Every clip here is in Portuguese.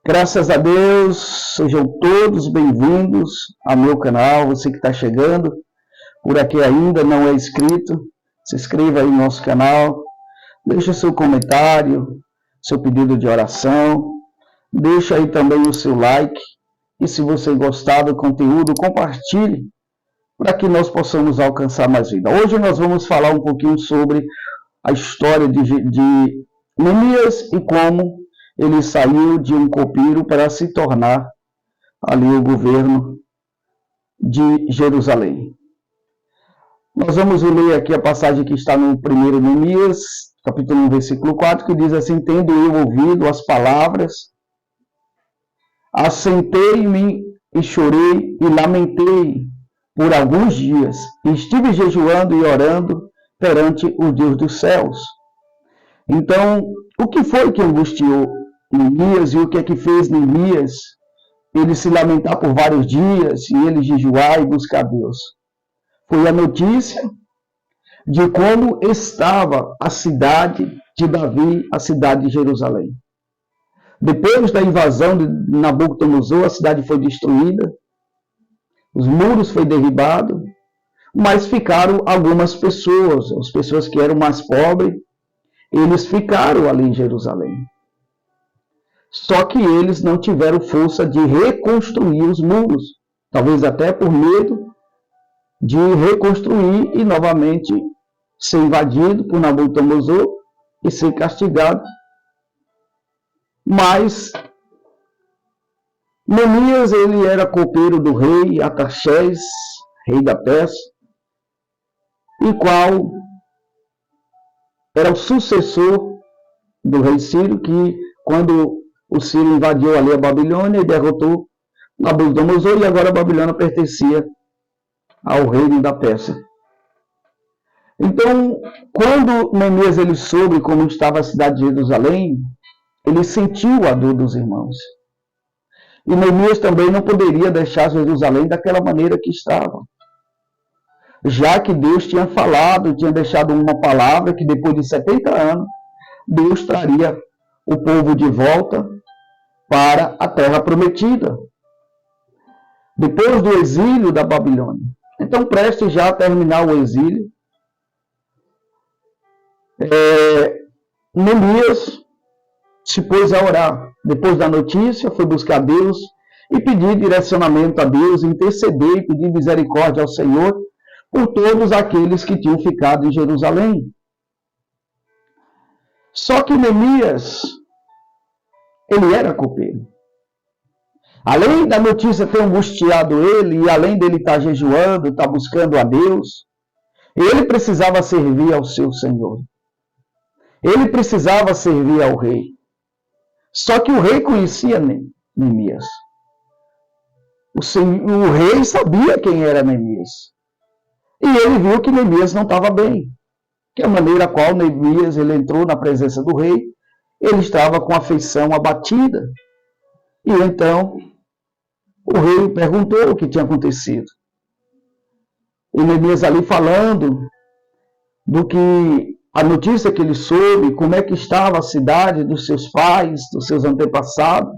Graças a Deus, sejam todos bem-vindos ao meu canal. Você que está chegando por aqui ainda não é inscrito, se inscreva aí no nosso canal, deixa seu comentário, seu pedido de oração, deixa aí também o seu like e se você gostar do conteúdo, compartilhe para que nós possamos alcançar mais vida. Hoje nós vamos falar um pouquinho sobre a história de Neemias e como ele saiu de um copeiro para se tornar ali o governo de Jerusalém. Nós vamos ler aqui a passagem que está no primeiro Neemias, capítulo 1, versículo 4, que diz assim: tendo eu ouvido as palavras, assentei-me e chorei e lamentei por alguns dias, e estive jejuando e orando perante o Deus dos céus. Então, o que foi que angustiou Neemias e o que é que fez Neemias ele se lamentar por vários dias e ele jejuar e buscar Deus? Foi a notícia de como estava a cidade de Davi, a cidade de Jerusalém. Depois da invasão de Nabucodonosor, a cidade foi destruída, os muros foram derribados, mas ficaram algumas pessoas, as pessoas que eram mais pobres, eles ficaram ali em Jerusalém. Só que eles não tiveram força de reconstruir os muros, talvez até por medo de reconstruir e novamente ser invadido por Nabucodonosor e ser castigado. Mas Neemias, ele era copeiro do rei Artaxerxes, rei da Pérsia, e qual era o sucessor do rei Ciro, que quando o Ciro invadiu ali a Babilônia e derrotou Nabucodonosor, e agora a Babilônia pertencia ao reino da Pérsia. Então, quando Neemias ele soube como estava a cidade de Jerusalém, ele sentiu a dor dos irmãos. E Neemias também não poderia deixar Jerusalém daquela maneira que estava. Já que Deus tinha falado, tinha deixado uma palavra que depois de 70 anos, Deus traria o povo de volta para a terra prometida. Depois do exílio da Babilônia. Então, prestes já a terminar o exílio, Neemias se pôs a orar. Depois da notícia, foi buscar Deus e pedir direcionamento a Deus, interceder e pedir misericórdia ao Senhor por todos aqueles que tinham ficado em Jerusalém. Só que Neemias, ele era copeiro. Além da notícia ter angustiado ele, e além dele estar jejuando, estar buscando a Deus, ele precisava servir ao seu Senhor. Ele precisava servir ao rei. Só que o rei conhecia Neemias. O rei sabia quem era Neemias. E ele viu que Neemias não estava bem. Que a maneira qual Neemias ele entrou na presença do rei, ele estava com a feição abatida. E então o rei perguntou o que tinha acontecido. E Neemias ali falando do que a notícia que ele soube, como é que estava a cidade dos seus pais, dos seus antepassados.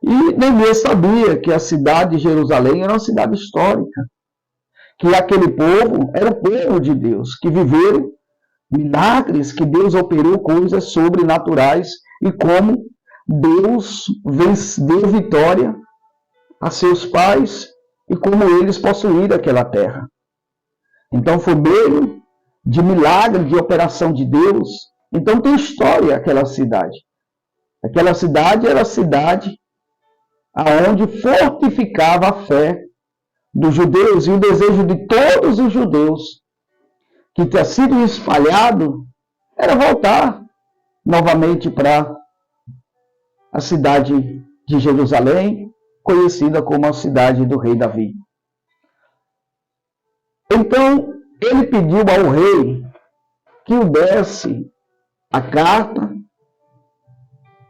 E Neemias sabia que a cidade de Jerusalém era uma cidade histórica. Que aquele povo era o povo de Deus, que viveram milagres, que Deus operou coisas sobrenaturais e como Deus deu vitória a seus pais e como eles possuíram aquela terra. Então foi meio de milagre, de operação de Deus. Então tem história aquela cidade. Aquela cidade era a cidade aonde fortificava a fé dos judeus e o desejo de todos os judeus que tinha sido espalhado era voltar novamente para a cidade de Jerusalém, conhecida como a cidade do rei Davi. Então, ele pediu ao rei que o desse a carta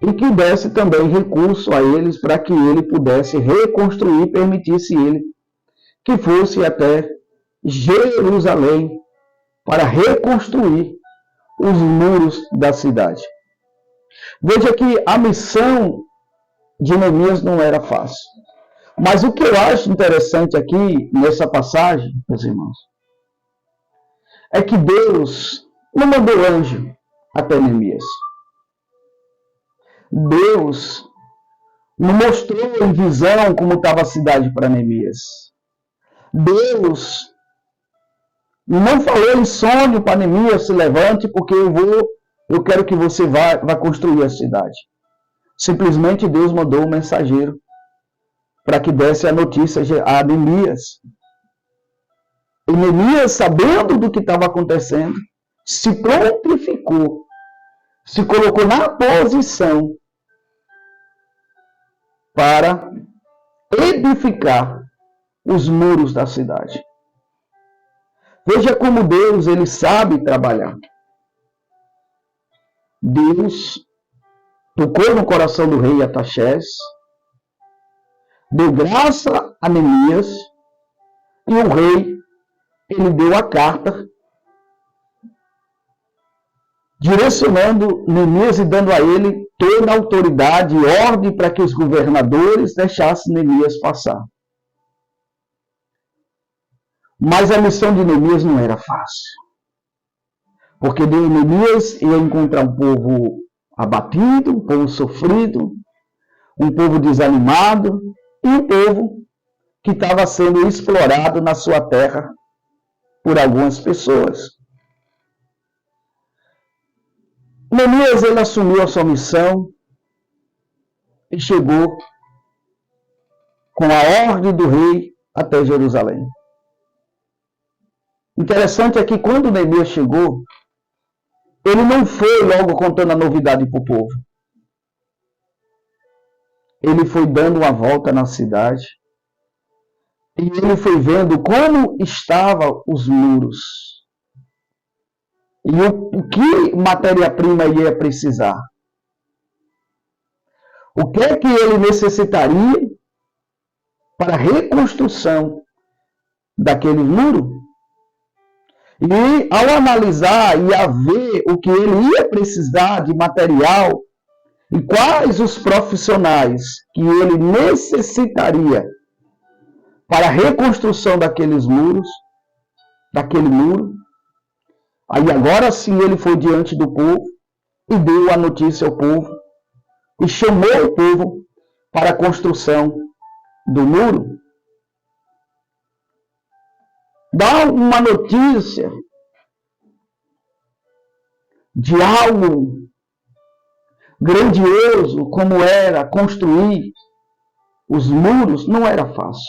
e que desse também recurso a eles para que ele pudesse reconstruir, permitisse ele que fosse até Jerusalém para reconstruir os muros da cidade. Veja que a missão de Neemias não era fácil. Mas o que eu acho interessante aqui, nessa passagem, meus irmãos, é que Deus não mandou anjo até Neemias. Deus não mostrou em visão como estava a cidade para Neemias. Deus não falou em sonho para Neemias: se levante, porque eu quero que você vá construir a cidade. Simplesmente Deus mandou um mensageiro para que desse a notícia a Neemias. E Neemias, sabendo do que estava acontecendo, se prontificou, se colocou na posição para edificar os muros da cidade. Veja como Deus, ele sabe trabalhar. Deus tocou no coração do rei Artaxerxes, deu graça a Neemias, e o rei, ele deu a carta, direcionando Neemias e dando a ele toda a autoridade e ordem para que os governadores deixassem Neemias passar. Mas a missão de Neemias não era fácil. Porque Neemias ia encontrar um povo abatido, um povo sofrido, um povo desanimado, e um povo que estava sendo explorado na sua terra por algumas pessoas. Neemias, ele assumiu a sua missão e chegou com a ordem do rei até Jerusalém. Interessante é que quando Neemias chegou, ele não foi logo contando a novidade para o povo. Ele foi dando uma volta na cidade e ele foi vendo como estavam os muros e o que matéria-prima ia precisar. O que é que ele necessitaria para a reconstrução daquele muro? E ao analisar e a ver o que ele ia precisar de material e quais os profissionais que ele necessitaria para a reconstrução daqueles muros, daquele muro, aí agora sim ele foi diante do povo e deu a notícia ao povo e chamou o povo para a construção do muro. Dá uma notícia de algo grandioso como era construir os muros, não era fácil.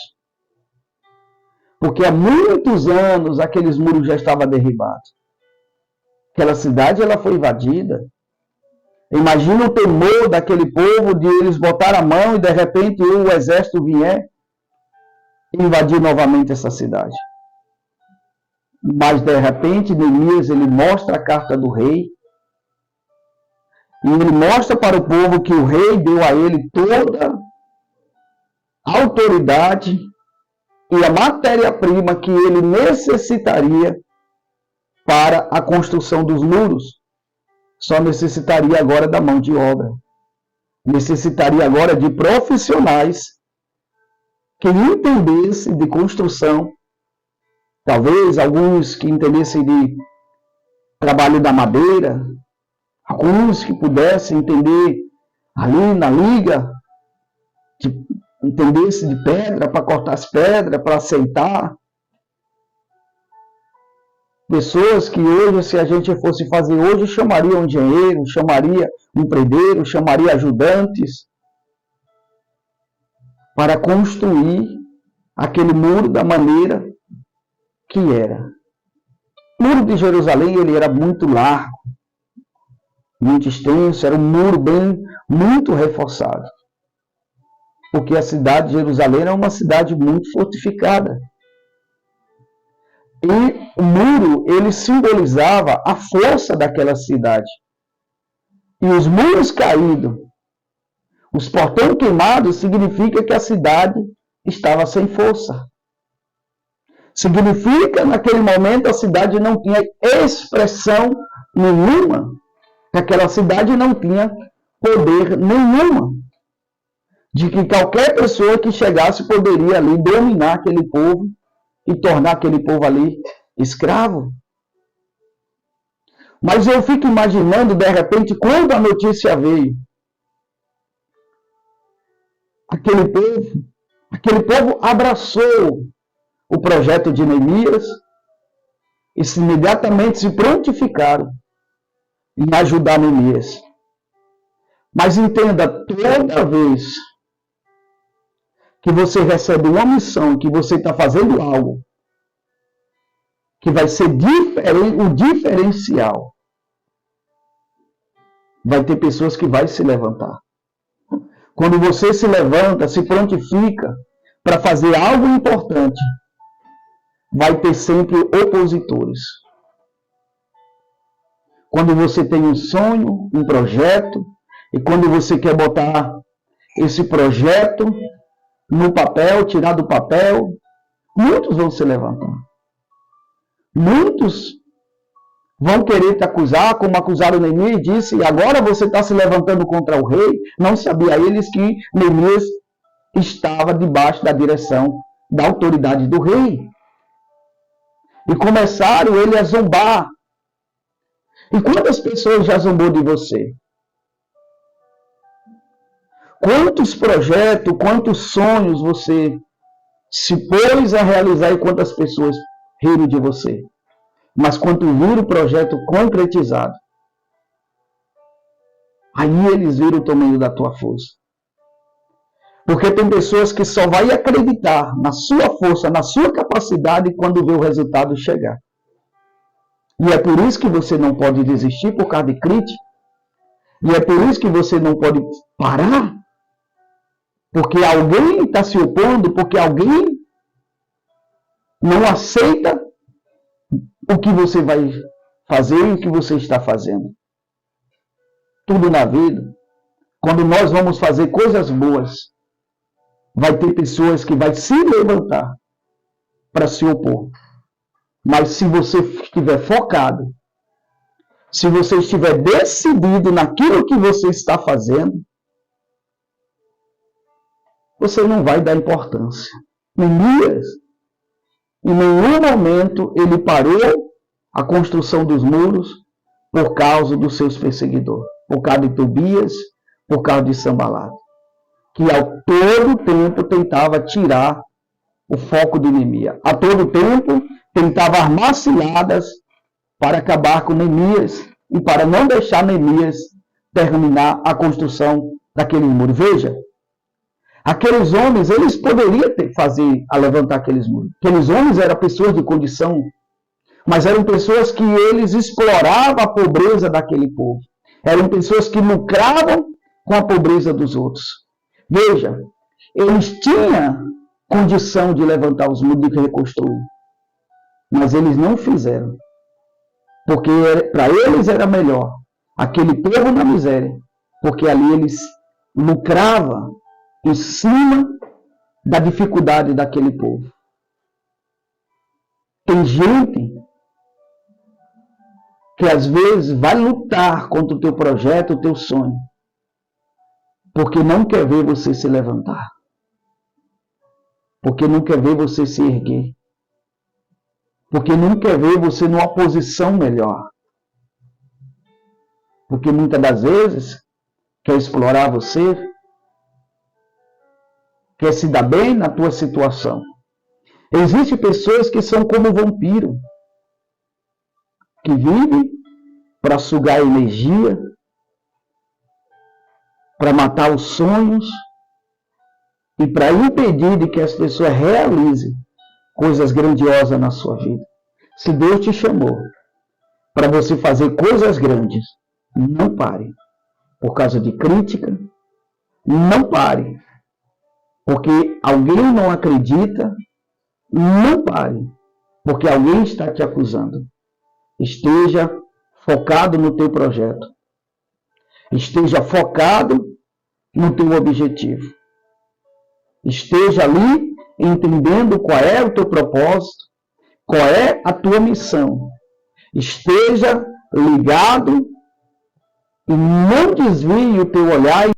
Porque há muitos anos aqueles muros já estavam derribados. Aquela cidade ela foi invadida. Imagina o temor daquele povo de eles botar a mão e de repente o exército vier e invadir novamente essa cidade. Mas de repente Neemias ele mostra a carta do rei e ele mostra para o povo que o rei deu a ele toda a autoridade e a matéria-prima que ele necessitaria para a construção dos muros. Só necessitaria agora da mão de obra. Necessitaria agora de profissionais que entendessem de construção. Talvez alguns que entendessem de trabalho da madeira, alguns que pudessem entender ali na liga, entendesse de pedra, para cortar as pedras, para aceitar. Pessoas que hoje, se a gente fosse fazer hoje, chamaria um engenheiro, chamaria um pedreiro, chamaria ajudantes para construir aquele muro da maneira que era. O muro de Jerusalém ele era muito largo, muito extenso, era um muro muito reforçado. Porque a cidade de Jerusalém era uma cidade muito fortificada. E o muro, ele simbolizava a força daquela cidade. E os muros caídos, os portões queimados, significa que a cidade estava sem força. Significa, naquele momento, a cidade não tinha expressão nenhuma. Aquela cidade não tinha poder nenhuma. de que qualquer pessoa que chegasse poderia ali dominar aquele povo e tornar aquele povo ali escravo. Mas eu fico imaginando, de repente, quando a notícia veio, aquele povo abraçou o projeto de Neemias e imediatamente se prontificaram em ajudar Neemias. Mas entenda, toda vez que você recebe uma missão, que você está fazendo algo que vai ser diferente, o diferencial, vai ter pessoas que vão se levantar. Quando você se levanta, se prontifica para fazer algo importante, vai ter sempre opositores. Quando você tem um sonho, um projeto, e quando você quer botar esse projeto no papel, tirar do papel, muitos vão se levantar. Muitos vão querer te acusar, como acusaram Neemias e disse, agora você está se levantando contra o rei. Não sabia eles que Neemias estava debaixo da direção da autoridade do rei. E começaram ele a zombar. E quantas pessoas já zombou de você? Quantos projetos, quantos sonhos você se pôs a realizar e quantas pessoas riram de você? Mas quando viram o projeto concretizado, aí eles viram o tamanho da tua força. Porque tem pessoas que só vai acreditar na sua força, na sua capacidade quando vê o resultado chegar. E é por isso que você não pode desistir por causa de crítica. E é por isso que você não pode parar. Porque alguém está se opondo, porque alguém não aceita o que você vai fazer e o que você está fazendo. Tudo na vida, quando nós vamos fazer coisas boas, vai ter pessoas que vão se levantar para se opor. Mas se você estiver focado, se você estiver decidido naquilo que você está fazendo, você não vai dar importância. Neemias, em nenhum momento ele parou a construção dos muros por causa dos seus perseguidores, por causa de Tobias, por causa de Sanballat, que a todo tempo tentava tirar o foco de Neemias. A todo tempo tentava armar ciladas para acabar com Neemias e para não deixar Neemias terminar a construção daquele muro. Veja, aqueles homens, eles poderiam levantar aqueles muros. Aqueles homens eram pessoas de condição, mas eram pessoas que eles exploravam a pobreza daquele povo. Eram pessoas que lucravam com a pobreza dos outros. Veja, eles tinham condição de levantar os muros e reconstruir, mas eles não fizeram, porque para eles era melhor aquele povo na miséria, porque ali eles lucravam em cima da dificuldade daquele povo. Tem gente que às vezes vai lutar contra o teu projeto, o teu sonho, porque não quer ver você se levantar, porque não quer ver você se erguer, porque não quer ver você numa posição melhor, porque muitas das vezes quer explorar você, quer se dar bem na tua situação. Existem pessoas que são como vampiro, que vivem para sugar energia, para matar os sonhos e para impedir de que as pessoas realizem coisas grandiosas na sua vida. Se Deus te chamou para você fazer coisas grandes, não pare por causa de crítica, não pare porque alguém não acredita, não pare porque alguém está te acusando. Esteja focado no teu projeto. Esteja focado no teu objetivo. Esteja ali entendendo qual é o teu propósito, qual é a tua missão. Esteja ligado e não desvie o teu olhar